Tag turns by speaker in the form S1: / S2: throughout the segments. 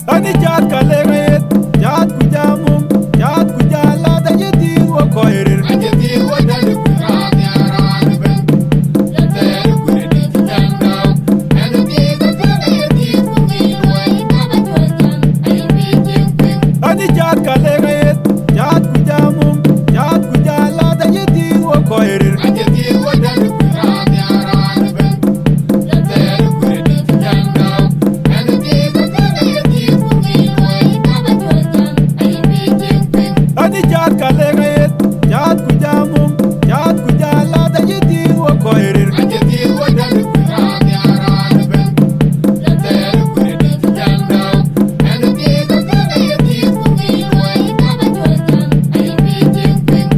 S1: Ani chat kalenget, chat kujamum, chat kujala da jeti wo koirir.
S2: Ajeti wo dalu kurani arani ben. Yater kuredi jangau. Anu tiga tiga yeti kumi luai kaba jojan. Ayo bijing ping.
S1: Ani chat kalenget, chat kujamum, chat kujala da jeti wo koirir.
S2: Ajeti wo dalu kurani arani ben. Yater kuredi jangau. Anu tiga tiga yeti kumi luai kaba jojan. Ayo bijing ping.
S1: Ani chat kalenget, chat kujamum, chat kujala da jeti wo koirir.
S2: Ajeti wo dalu kurani arani ben. Yater kuredi jangau. Anu tiga tiga yeti kumi luai kaba jojan. Ayo bijing ping.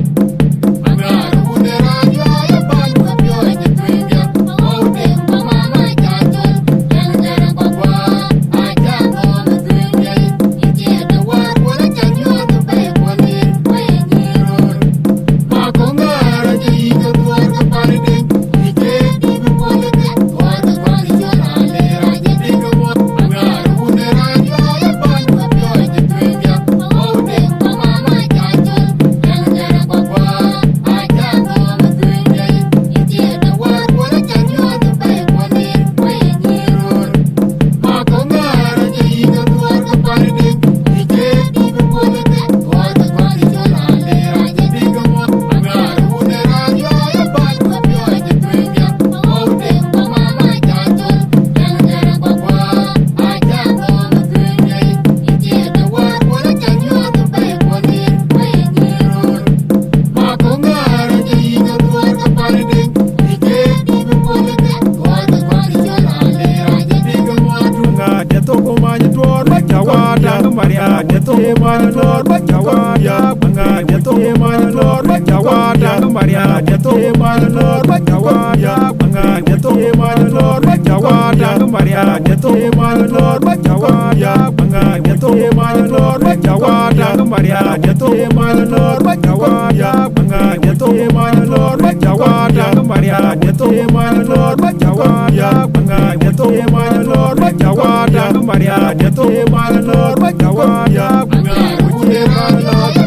S2: Angaru uneranyo ya balu kapyo ite twinga. Maudeng pamama jajol. Yang jarang papwa. Aja ngom twinga. Iti ada war wala janyo tupai kwani. Wai jiror. Makongara jadi keluar kepaling. Ike bibi polete. Tuada kwani jorale raja tinggal. Angaru uneranyo ya balu kapyo ite twinga. Maudeng pamama jajol. Yang jarang papwa. Aja ngom twinga. Iti ada war wala janyo tupai kwani. Wai jiror. Makongara jadi keluar kepaling. Ike bibi polete. Tuada kwani jorale raja tinggal. Angaru uneranyo ya balu kapyo ite twinga. Maudeng pamama jajol. Yang jarang papwa. Aja ngom twinga. Iti ada war wala janyo tupai kwani. Wai jiror. Makongara jadi keluar kepaling. Ike bibi polete. Tuada kwani jorale raja tinggal.
S1: Nga jato kumanya tuor bajawada Maria jato kumanya tuor bajawada Nga jato kumanya tuor bajawada Maria jato kumanya tuor bajawada Nga jato kumanya tuor bajawada Maria jato kumanya tuor bajawada Nga jato kumanya tuor bajawada Maria jato kumanya tuor bajawada Nga jato kumanya tuor bajawada Maria jato kumanya tuor bajawada Nga jato kumanya tuor bajawada Maria jato kumanya tuor bajawada
S2: Angaru uneranyo ya